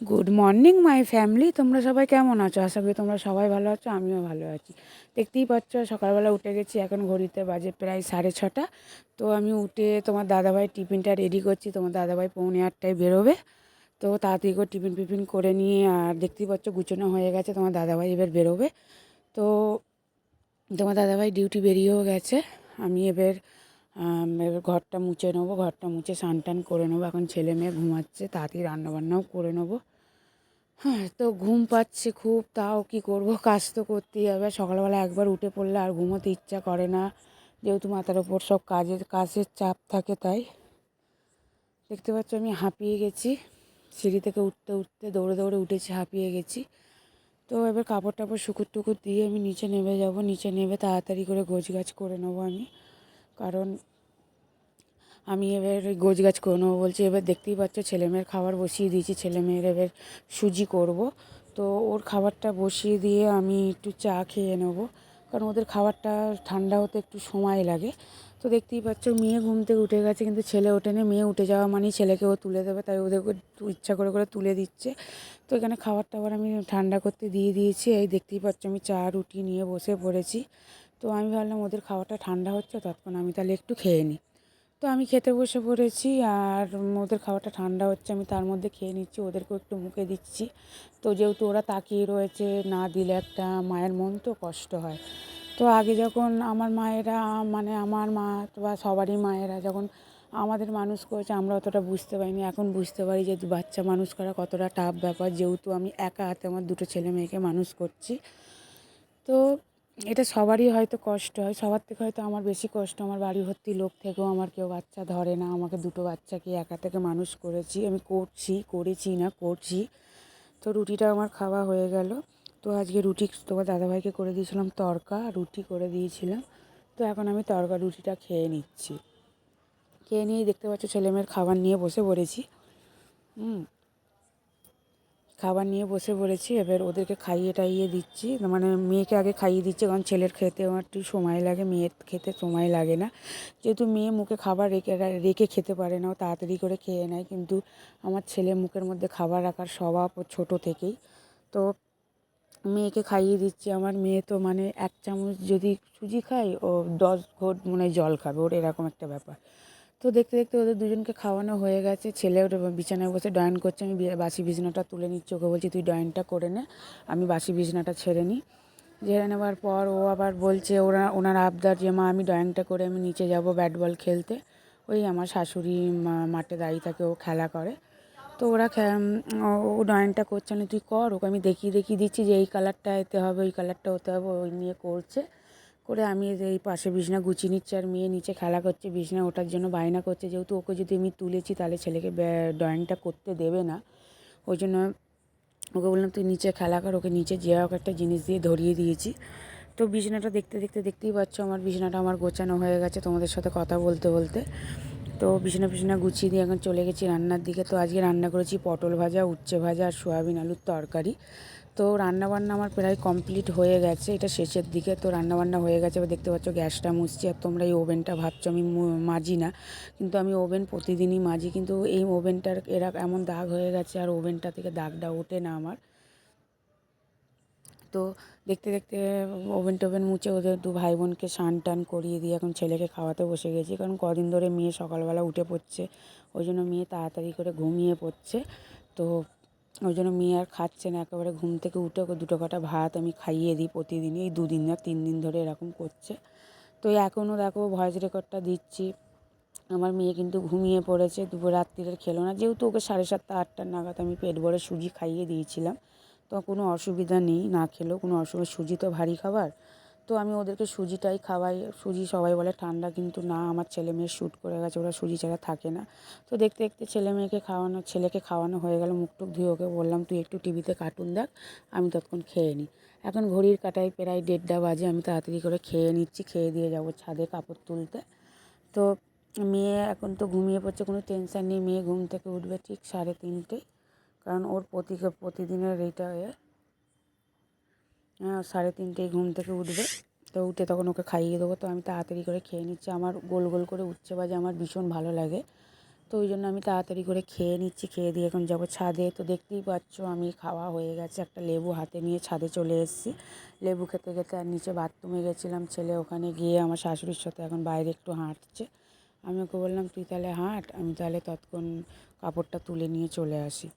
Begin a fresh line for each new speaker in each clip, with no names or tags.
Good morning my family, তোমরা সবাই কেমন আছো? আশা করি তোমরা সবাই ভালো আছো, আমিও ভালো আছি। দেখতেই পাচ্ছ সকালবেলা উঠে গেছি, এখন ঘড়িতে বাজে প্রায় 6:30। তো আমি উঠে তোমার দাদাভাই টিফিনটা রেডি করছি। তোমার দাদাভাই 7:45টায় বেরোবে, তো তাড়াতাড়ি করে টিফিন ফিফিন করে নিয়ে, আর দেখতেই পাচ্ছ গুছানো হয়ে গেছে। তোমার দাদাভাই এবার বেরোবে, তো তোমার দাদাভাই ডিউটি বেরিয়েও গেছে। আমি এবার ঘরটা মুছে নেবো, ঘরটা মুছে স্নান টান করে নেবো। এখন ছেলে মেয়ে ঘুমাচ্ছে, তাড়াতাড়ি রান্নাবান্নাও করে নেবো। হ্যাঁ, তো ঘুম পাচ্ছে খুব, তাও কি করব, কাজ তো করতেই হবে। সকালবেলা একবার উঠে পড়লে আর ঘুমোতে ইচ্ছা করে না, যেহেতু মাথার ওপর সব কাজের চাপ থাকে। তাই দেখতে পাচ্ছ আমি হাঁপিয়ে গেছি, সিঁড়ি থেকে উঠতে উঠতে দৌড়ে দৌড়ে উঠেছি, হাঁপিয়ে গেছি। তো এবার কাপড় টাপড় শুকুর টুকুর দিয়ে আমি নিচে নেমে যাব। নিচে নেমে তাড়াতাড়ি করে গোছগাছ করে নেবো আমি, কারণ আমি এবার ওই গোছগাছ করে নেবো বলছি। এবার দেখতেই পাচ্ছ ছেলেমেয়ের খাবার বসিয়ে দিয়েছি, ছেলেমেয়ের এবার সুজি করব। তো ওর খাবারটা বসিয়ে দিয়ে আমি একটু চা খেয়ে নেবো, কারণ ওদের খাবারটা ঠান্ডা হতে একটু সময় লাগে। তো দেখতেই পাচ্ছ মেয়ে ঘুম থেকে উঠে গেছে, কিন্তু ছেলে ওঠেনি। মেয়ে উঠে যাওয়া মানেই ছেলেকে ও তুলে দেবে, তাই ওদেরকে ইচ্ছা করে করে তুলে দিচ্ছে। তো এখানে খাবার টাবার আমি ঠান্ডা করতে দিয়ে দিয়েছি। এই দেখতেই পাচ্ছ আমি চা রুটি নিয়ে বসে পড়েছি। তো আমি ভাবলাম ওদের খাবারটা ঠান্ডা হচ্ছে, ততক্ষণ আমি তাহলে একটু খেয়ে নিই। তো আমি খেতে বসে পড়েছি, আর ওদের খাবারটা ঠান্ডা হচ্ছে, আমি তার মধ্যে খেয়ে নিচ্ছি, ওদেরকেও একটু মুখে দিচ্ছি। তো যেহেতু ওরা তাকিয়ে রয়েছে, না দিলে একটা মায়ের মন তো কষ্ট হয়। তো আগে যখন আমার মায়েরা, মানে আমার মা বা সবারই মায়েরা যখন আমাদের মানুষ করেছে, আমরা অতটা বুঝতে পারিনি। এখন বুঝতে পারি যে বাচ্চা মানুষ করা কতটা টাফ ব্যাপার, যেহেতু আমি একা হাতে আমার দুটো ছেলে মেয়েকে মানুষ করছি। তো এটা সবারই হয়তো কষ্ট হয়, সবার থেকে হয়তো আমার বেশি কষ্ট। আমার বাড়ি ভর্তি লোক থেকেও আমার কেউ বাচ্চা ধরে না। আমাকে দুটো বাচ্চাকে একা থেকে মানুষ করেছি আমি, করছি। তো রুটিটা আমার খাওয়া হয়ে গেল। তো আজকে রুটি তোমার দাদাভাইকে করে দিয়েছিলাম, তড়কা রুটি করে দিয়েছিলাম। তো এখন আমি তড়কা রুটিটা খেয়ে নিচ্ছি। খেয়ে নিয়েই দেখতে পাচ্ছ ছেলেমেয়ের খাবার নিয়ে বসে পড়েছি। খাবার নিয়ে বসে পড়েছি, এবার ওদেরকে খাইয়ে টাইয়ে দিচ্ছি। মানে মেয়েকে আগে খাইয়ে দিচ্ছি, কারণ ছেলের খেতে আমার একটু সময় লাগে, মেয়ের খেতে সময় লাগে না। যেহেতু মেয়ে মুখে খাবার রেখে রেখে খেতে পারে না, ও তাড়াতাড়ি করে খেয়ে নেয়। কিন্তু আমার ছেলে মুখের মধ্যে খাবার রাখার স্বভাব ও ছোটো থেকেই। তো মেয়েকে খাইয়ে দিচ্ছি। আমার মেয়ে তো মানে 1 চামচ যদি সুজি খায়, ও 10 ঘট মানে জল খাবে, ওর এরকম একটা ব্যাপার। তো দেখতে দেখতে ওদের দুজনকে খাওয়ানো হয়ে গেছে। ছেলে ওটা বিছানায় বসে ডয়েন করছে, আমি বাসি বিছানাটা তুলে নিচ্ছি। ওকে বলছি তুই ডয়েনটা করে নে, আমি বাসি বিছানাটা ছেড়ে নিই। ঝেড়ে নেওয়ার পর ও আবার বলছে, ওনার আবদার যে মা আমি ড্রয়িংটা করে আমি নিচে যাব ব্যাট বল খেলতে। ওই আমার শাশুড়ি মাঠে দাঁড়িয়ে থাকে, ও খেলা করে। তো ও ড্রয়িংটা করছে না, তুই কর, ওকে আমি দেখিয়ে দেখিয়ে দিচ্ছি যে এই কালারটা এতে হবে, ওই কালারটা হতে হবে, ওই নিয়ে করছে। করে আমি এই পাশে বিছানা গুছিয়ে নিচ্ছি, আর মেয়ে নিচে খেলা করছে, বিছানা ওঠার জন্য বায়না করছে। যেহেতু ওকে যদি আমি তুলেছি তাহলে ছেলেকে ড্রয়িংটা করতে দেবে না, ওই জন্য ওকে বললাম তুই নিচে খেলা কর। ওকে নিচে যে হোক একটা জিনিস দিয়ে ধরিয়ে দিয়েছি। তো বিছানাটা দেখতে দেখতে দেখতেই পাচ্ছ আমার বিছানাটা আমার গোছানো হয়ে গেছে তোমাদের সাথে কথা বলতে বলতে। তো বিছানা গুছিয়ে দিয়ে এখন চলে গেছি রান্নার দিকে। তো আজকে রান্না করেছি পটল ভাজা, উচ্ছে ভাজা আর সয়াবিন আলুর তরকারি। তো রান্নাবান্না আমার প্রায় কমপ্লিট হয়ে গেছে, এটা শেষের দিকে। তো রান্নাবান্না হয়ে গেছে, এবার দেখতে পাচ্ছ গ্যাসটা মুছছি। আর তোমরা এই ওভেনটা ভাবছো আমি মাজি না, কিন্তু আমি ওভেন প্রতিদিনই মাজি। কিন্তু এই ওভেনটার এমন দাগ হয়ে গেছে, আর ওভেনটা থেকে দাগটা ওঠে না আমার। তো দেখতে দেখতে ওভেন টোভেন মুছে ওদের দু ভাই বোনকে স্নান টান করিয়ে দিয়ে এখন ছেলেকে খাওয়াতে বসে গেছি, কারণ কদিন ধরে মেয়ে সকালবেলা উঠে পড়ছে, ওই জন্য মেয়ে তাড়াতাড়ি করে ঘুমিয়ে পড়ছে। তো ওই জন্য মেয়ে আর খাচ্ছে না, একেবারে ঘুম থেকে উঠে ওকে দুটো কটা ভাত আমি খাইয়ে দিই প্রতিদিনই। এই 2 দিন না 3 দিন ধরে এরকম করছে। তো এখনও দেখো ভয়েস রেকর্ডটা দিচ্ছি, আমার মেয়ে কিন্তু ঘুমিয়ে পড়েছে, দুপুর রাত্রিরে খেলো না। যেহেতু ওকে 7:30 8টা নাগাদ আমি পেট ভরে সুজি খাইয়ে দিয়েছিলাম, তো কোনো অসুবিধা নেই, না খেলেও কোনো অসুবিধা। সুজি তো ভারী খাবার, তো আমি ওদেরকে সুজিটাই খাওয়াই। সুজি সবাই বলে ঠান্ডা, কিন্তু না, আমার ছেলে মেয়ে শ্যুট করে গেছে, ওরা সুজি ছাড়া থাকে না। তো দেখতে দেখতে ছেলেকে খাওয়ানো হয়ে গেল। মুখ টুক ধুয়ে ওকে বললাম তুই একটু টিভিতে কার্টুন দেখ, আমি ততক্ষণ খেয়ে নিই। এখন ঘড়ির কাঁটায় প্রায় 1:30 বাজে, আমি তাড়াতাড়ি করে খেয়ে নিচ্ছি, খেয়ে দিয়ে যাবো ছাদে কাপড় তুলতে। তো মেয়ে এখন তো ঘুমিয়ে পড়ছে, কোনো টেনশান নেই, মেয়ে ঘুম থেকে উঠবে ঠিক 3:30, কারণ ওর প্রতিদিনের এইটা 3:30 ঘুম থেকে উঠবে। তো উঠে তখন ওকে খাইয়ে দেবো। তো আমি তাড়াতাড়ি করে খেয়ে নিচ্ছি। আমার গোল গোল করে উচ্ছে ভাজা আমার ভীষণ ভালো লাগে, তো ওই জন্য আমি তাড়াতাড়ি করে খেয়ে নিচ্ছি, খেয়ে দিয়ে এখন যাবো ছাদে। তো দেখতেই পাচ্ছ আমি খাওয়া হয়ে গেছে, একটা লেবু হাতে নিয়ে ছাদে চলে এসেছি। লেবু খেতে খেতে আর নিচে বাথরুমে গেছিলাম, ছেলে ওখানে গিয়ে আমার শাশুড়ির সাথে এখন বাইরে একটু হাঁটছে। আমি ওকে বললাম তুই তাহলে হাঁট, আমি তাহলে ততক্ষণ কাপড়টা তুলে নিয়ে চলে আসি।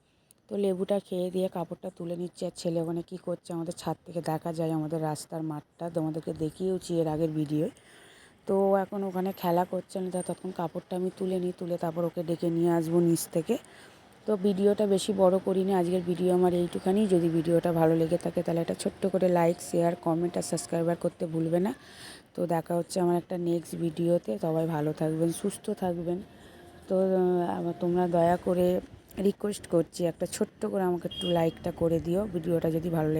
তো লেবুটা খেয়ে দিয়ে কাপড়টা তুলে নিচ্ছে, আর ছেলে ওখানে কী করছে আমাদের ছাদ থেকে দেখা যায় আমাদের রাস্তার মাঠটা, তোমাদেরকে দেখিয়েওছি এর আগের ভিডিওয়। তো এখন ওখানে খেলা করছে, না ততক্ষণ কাপড়টা আমি তুলে নিই, তুলে তারপর ওকে ডেকে নিয়ে আসবো নিচ থেকে। তো ভিডিওটা বেশি বড় করিনি, আজকের ভিডিও আমার এইটুখানি। যদি ভিডিওটা ভালো লেগে থাকে তাহলে একটা ছোট্ট করে লাইক, শেয়ার, কমেন্ট আর সাবস্ক্রাইবার করতে ভুলবে না। তো দেখা হচ্ছে আমার একটা নেক্সট ভিডিওতে। সবাই ভালো থাকবেন, সুস্থ থাকবেন। তো তোমরা দয়া করে রিকোয়েস্ট করছি একটা ছোট্ট করে আমাকে একটু লাইকটা করে দিও ভিডিওটা যদি ভালো লাগে।